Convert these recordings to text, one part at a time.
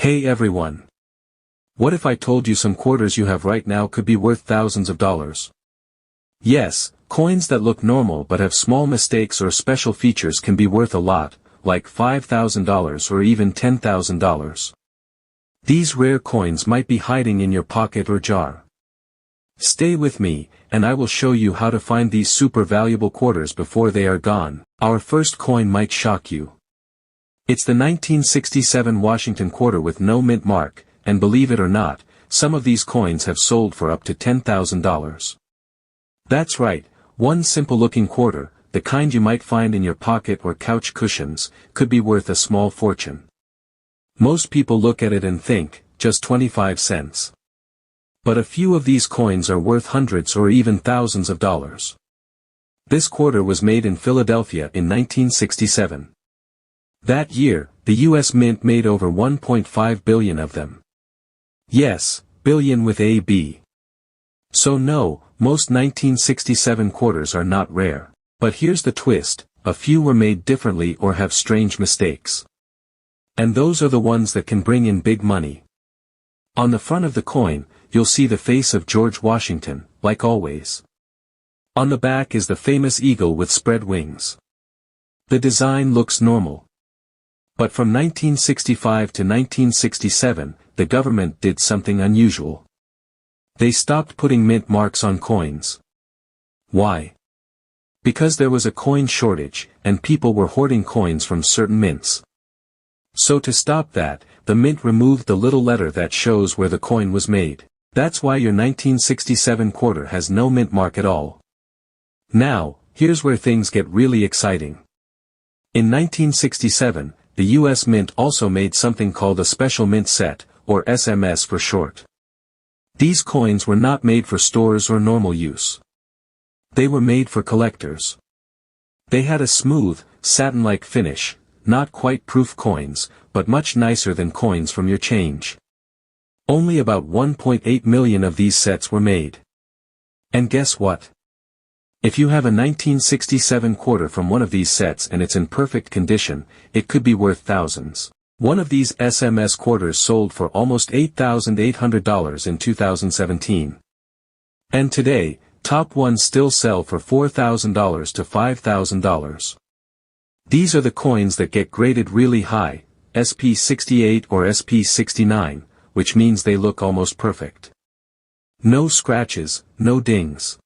Hey everyone! What if I told you some quarters you have right now could be worth thousands of dollars? Yes, coins that look normal but have small mistakes or special features can be worth a lot, like $5,000 or even $10,000. These rare coins might be hiding in your pocket or jar. Stay with me, and I will show you how to find these super valuable quarters before they are gone. Our first coin might shock you. It's the 1967 Washington quarter with no mint mark, and believe it or not, some of these coins have sold for up to $10,000. That's right, one simple-looking quarter, the kind you might find in your pocket or couch cushions, could be worth a small fortune. Most people look at it and think, just 25 cents. But a few of these coins are worth hundreds or even thousands of dollars. This quarter was made in Philadelphia in 1967. That year, the U.S. Mint made over 1.5 billion of them. Yes, billion with a B. So no, most 1967 quarters are not rare. But here's the twist, a few were made differently or have strange mistakes. And those are the ones that can bring in big money. On the front of the coin, you'll see the face of George Washington, like always. On the back is the famous eagle with spread wings. The design looks normal. But from 1965 to 1967, the government did something unusual. They stopped putting mint marks on coins. Why? Because there was a coin shortage, and people were hoarding coins from certain mints. So to stop that, the mint removed the little letter that shows where the coin was made. That's why your 1967 quarter has no mint mark at all. Now, here's where things get really exciting. In 1967, the U.S. Mint also made something called a special mint set, or SMS for short. These coins were not made for stores or normal use. They were made for collectors. They had a smooth, satin-like finish, not quite proof coins, but much nicer than coins from your change. Only about 1.8 million of these sets were made. And guess what? If you have a 1967 quarter from one of these sets and it's in perfect condition, it could be worth thousands. One of these SMS quarters sold for almost $8,800 in 2017. And today, top ones still sell for $4,000 to $5,000. These are the coins that get graded really high, SP68 or SP69, which means they look almost perfect. No scratches, no dings.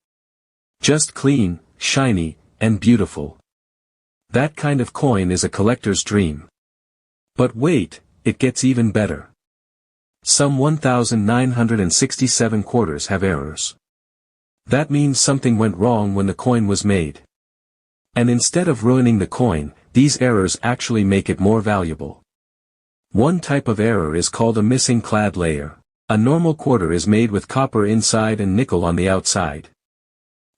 Just clean, shiny, and beautiful. That kind of coin is a collector's dream. But wait, it gets even better. Some 1,967 quarters have errors. That means something went wrong when the coin was made. And instead of ruining the coin, these errors actually make it more valuable. One type of error is called a missing clad layer. A normal quarter is made with copper inside and nickel on the outside.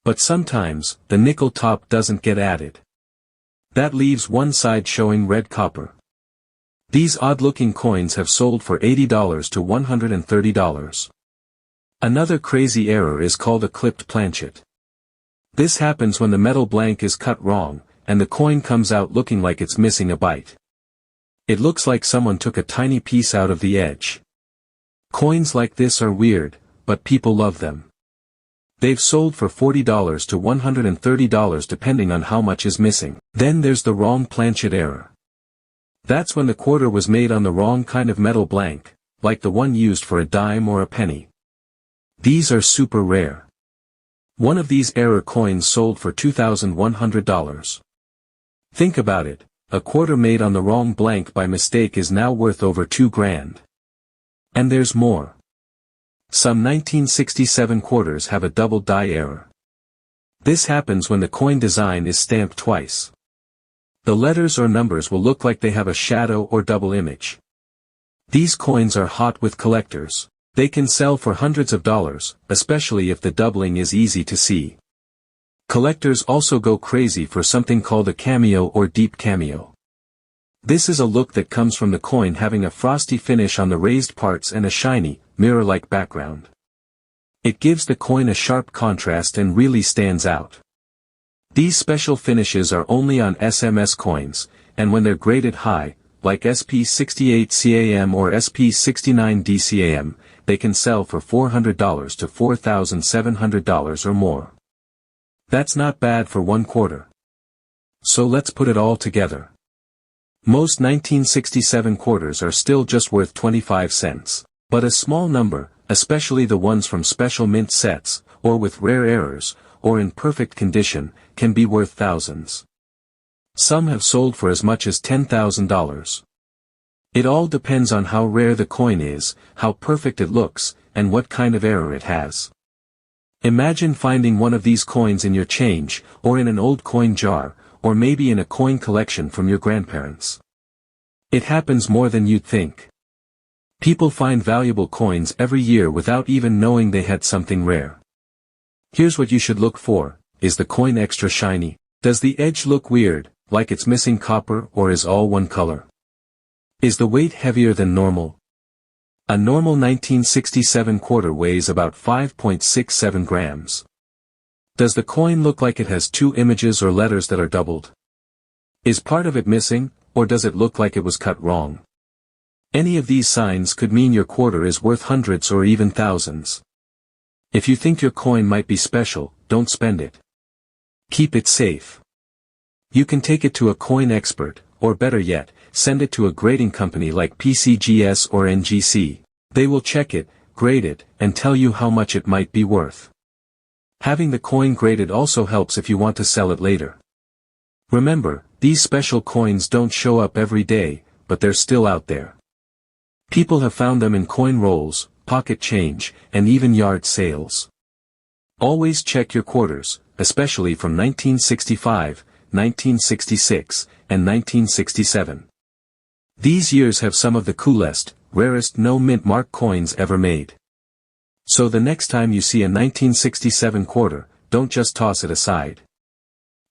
But sometimes, the nickel top doesn't get added. That leaves one side showing red copper. These odd-looking coins have sold for $80 to $130. Another crazy error is called a clipped planchet. This happens when the metal blank is cut wrong, and the coin comes out looking like it's missing a bite. It looks like someone took a tiny piece out of the edge. Coins like this are weird, but people love them. They've sold for $40 to $130 depending on how much is missing. Then there's the wrong planchet error. That's when the quarter was made on the wrong kind of metal blank, like the one used for a dime or a penny. These are super rare. One of these error coins sold for $2,100. Think about it, a quarter made on the wrong blank by mistake is now worth over $2,000. And there's more. Some 1967 quarters have a double die error. This happens when the coin design is stamped twice. The letters or numbers will look like they have a shadow or double image. These coins are hot with collectors. They can sell for hundreds of dollars, especially if the doubling is easy to see. Collectors also go crazy for something called a cameo or deep cameo. This is a look that comes from the coin having a frosty finish on the raised parts and a shiny, mirror-like background. It gives the coin a sharp contrast and really stands out. These special finishes are only on SMS coins, and when they're graded high, like SP68CAM or SP69DCAM, they can sell for $400 to $4,700 or more. That's not bad for one quarter. So let's put it all together. Most 1967 quarters are still just worth 25 cents. But a small number, especially the ones from special mint sets, or with rare errors, or in perfect condition, can be worth thousands. Some have sold for as much as $10,000. It all depends on how rare the coin is, how perfect it looks, and what kind of error it has. Imagine finding one of these coins in your change, or in an old coin jar, or maybe in a coin collection from your grandparents. It happens more than you'd think. People find valuable coins every year without even knowing they had something rare. Here's what you should look for. Is the coin extra shiny? Does the edge look weird, like it's missing copper or is all one color? Is the weight heavier than normal? A normal 1967 quarter weighs about 5.67 grams. Does the coin look like it has two images or letters that are doubled? Is part of it missing, or does it look like it was cut wrong? Any of these signs could mean your quarter is worth hundreds or even thousands. If you think your coin might be special, don't spend it. Keep it safe. You can take it to a coin expert, or better yet, send it to a grading company like PCGS or NGC. They will check it, grade it, and tell you how much it might be worth. Having the coin graded also helps if you want to sell it later. Remember, these special coins don't show up every day, but they're still out there. People have found them in coin rolls, pocket change, and even yard sales. Always check your quarters, especially from 1965, 1966, and 1967. These years have some of the coolest, rarest no-mint mark coins ever made. So the next time you see a 1967 quarter, don't just toss it aside.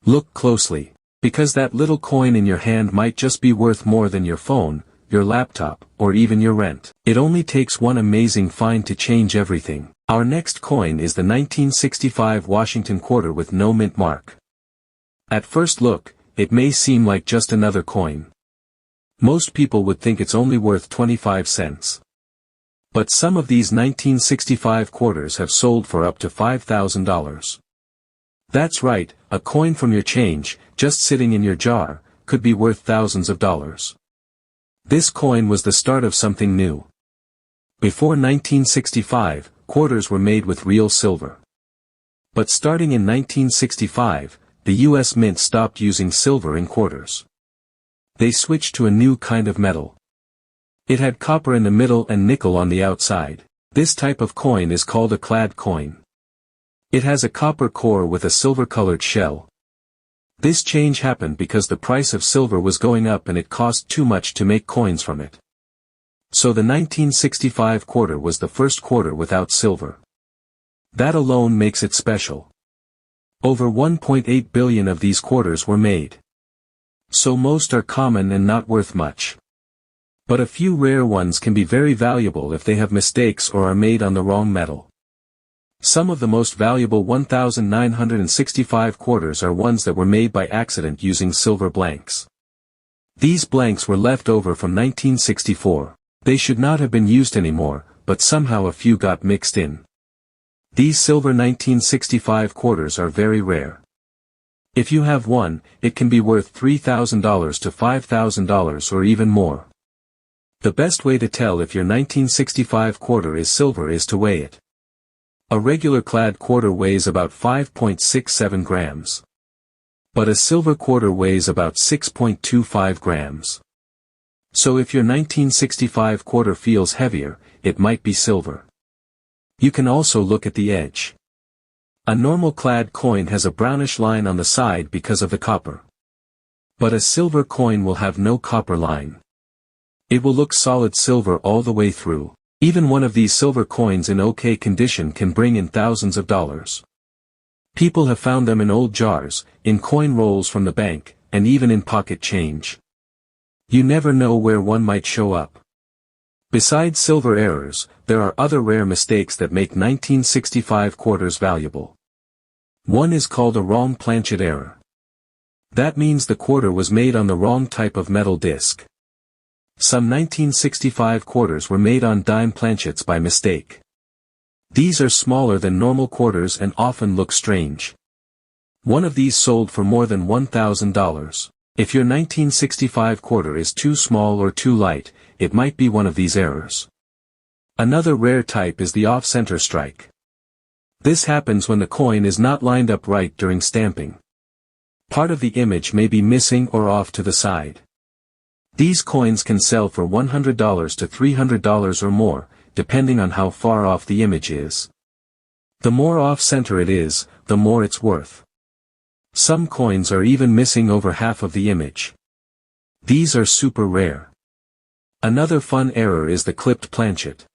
Look closely, because that little coin in your hand might just be worth more than your phone, your laptop, or even your rent. It only takes one amazing find to change everything. Our next coin is the 1965 Washington quarter with no mint mark. At first look, it may seem like just another coin. Most people would think it's only worth 25 cents. But some of these 1965 quarters have sold for up to $5,000. That's right, a coin from your change, just sitting in your jar, could be worth thousands of dollars. This coin was the start of something new. Before 1965, quarters were made with real silver. But starting in 1965, the U.S. Mint stopped using silver in quarters. They switched to a new kind of metal. It had copper in the middle and nickel on the outside. This type of coin is called a clad coin. It has a copper core with a silver-colored shell. This change happened because the price of silver was going up and it cost too much to make coins from it. So the 1965 quarter was the first quarter without silver. That alone makes it special. Over 1.8 billion of these quarters were made. So most are common and not worth much. But a few rare ones can be very valuable if they have mistakes or are made on the wrong metal. Some of the most valuable 1,965 quarters are ones that were made by accident using silver blanks. These blanks were left over from 1964. They should not have been used anymore, but somehow a few got mixed in. These silver 1965 quarters are very rare. If you have one, it can be worth $3,000 to $5,000 or even more. The best way to tell if your 1965 quarter is silver is to weigh it. A regular clad quarter weighs about 5.67 grams. But a silver quarter weighs about 6.25 grams. So if your 1965 quarter feels heavier, it might be silver. You can also look at the edge. A normal clad coin has a brownish line on the side because of the copper. But a silver coin will have no copper line. It will look solid silver all the way through. Even one of these silver coins in okay condition can bring in thousands of dollars. People have found them in old jars, in coin rolls from the bank, and even in pocket change. You never know where one might show up. Besides silver errors, there are other rare mistakes that make 1965 quarters valuable. One is called a wrong planchet error. That means the quarter was made on the wrong type of metal disc. Some 1965 quarters were made on dime planchets by mistake. These are smaller than normal quarters and often look strange. One of these sold for more than $1,000. If your 1965 quarter is too small or too light, it might be one of these errors. Another rare type is the off-center strike. This happens when the coin is not lined up right during stamping. Part of the image may be missing or off to the side. These coins can sell for $100 to $300 or more, depending on how far off the image is. The more off-center it is, the more it's worth. Some coins are even missing over half of the image. These are super rare. Another fun error is the clipped planchet.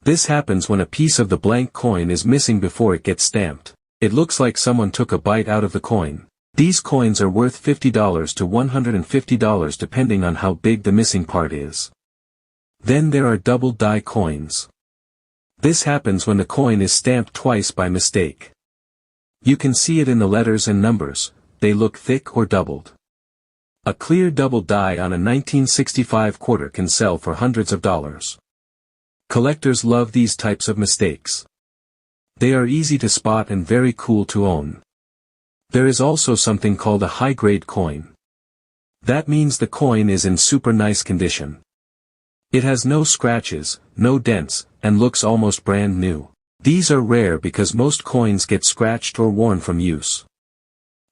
This happens when a piece of the blank coin is missing before it gets stamped. It looks like someone took a bite out of the coin. These coins are worth $50 to $150 depending on how big the missing part is. Then there are double die coins. This happens when the coin is stamped twice by mistake. You can see it in the letters and numbers, they look thick or doubled. A clear double die on a 1965 quarter can sell for hundreds of dollars. Collectors love these types of mistakes. They are easy to spot and very cool to own. There is also something called a high-grade coin. That means the coin is in super nice condition. It has no scratches, no dents, and looks almost brand new. These are rare because most coins get scratched or worn from use.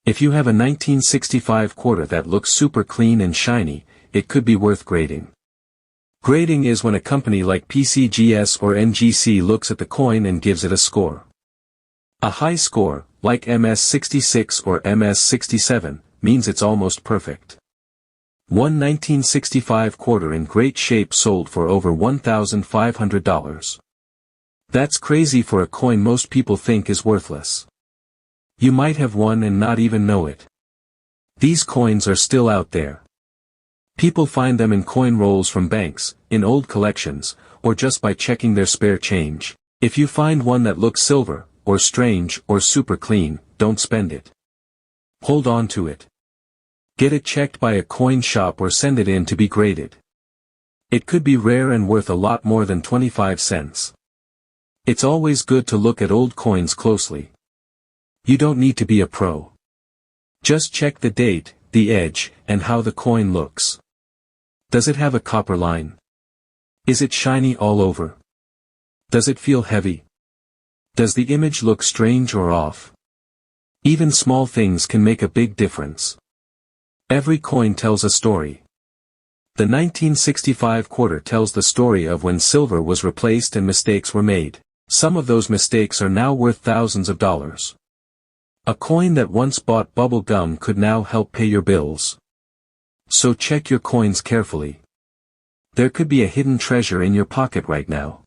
If you have a 1965 quarter that looks super clean and shiny, it could be worth grading. Grading is when a company like PCGS or NGC looks at the coin and gives it a score. A high score, like MS66 or MS67, means it's almost perfect. One 1965 quarter in great shape sold for over $1,500. That's crazy for a coin most people think is worthless. You might have one and not even know it. These coins are still out there. People find them in coin rolls from banks, in old collections, or just by checking their spare change. If you find one that looks silver, or strange, or super clean, don't spend it. Hold on to it. Get it checked by a coin shop or send it in to be graded. It could be rare and worth a lot more than 25 cents. It's always good to look at old coins closely. You don't need to be a pro. Just check the date, the edge, and how the coin looks. Does it have a copper line? Is it shiny all over? Does it feel heavy? Does the image look strange or off? Even small things can make a big difference. Every coin tells a story. The 1965 quarter tells the story of when silver was replaced and mistakes were made. Some of those mistakes are now worth thousands of dollars. A coin that once bought bubble gum could now help pay your bills. So check your coins carefully. There could be a hidden treasure in your pocket right now.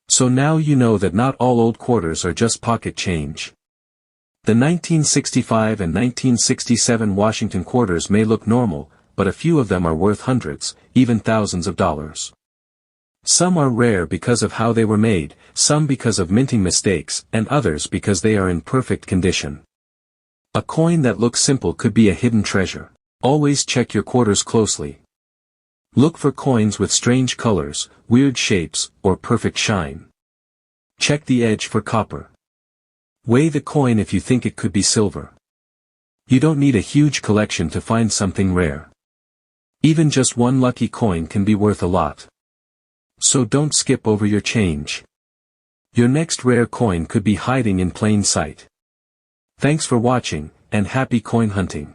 So now you know that not all old quarters are just pocket change. The 1965 and 1967 Washington quarters may look normal, but a few of them are worth hundreds, even thousands of dollars. Some are rare because of how they were made, some because of minting mistakes, and others because they are in perfect condition. A coin that looks simple could be a hidden treasure. Always check your quarters closely. Look for coins with strange colors, weird shapes, or perfect shine. Check the edge for copper. Weigh the coin if you think it could be silver. You don't need a huge collection to find something rare. Even just one lucky coin can be worth a lot. So don't skip over your change. Your next rare coin could be hiding in plain sight. Thanks for watching, and happy coin hunting.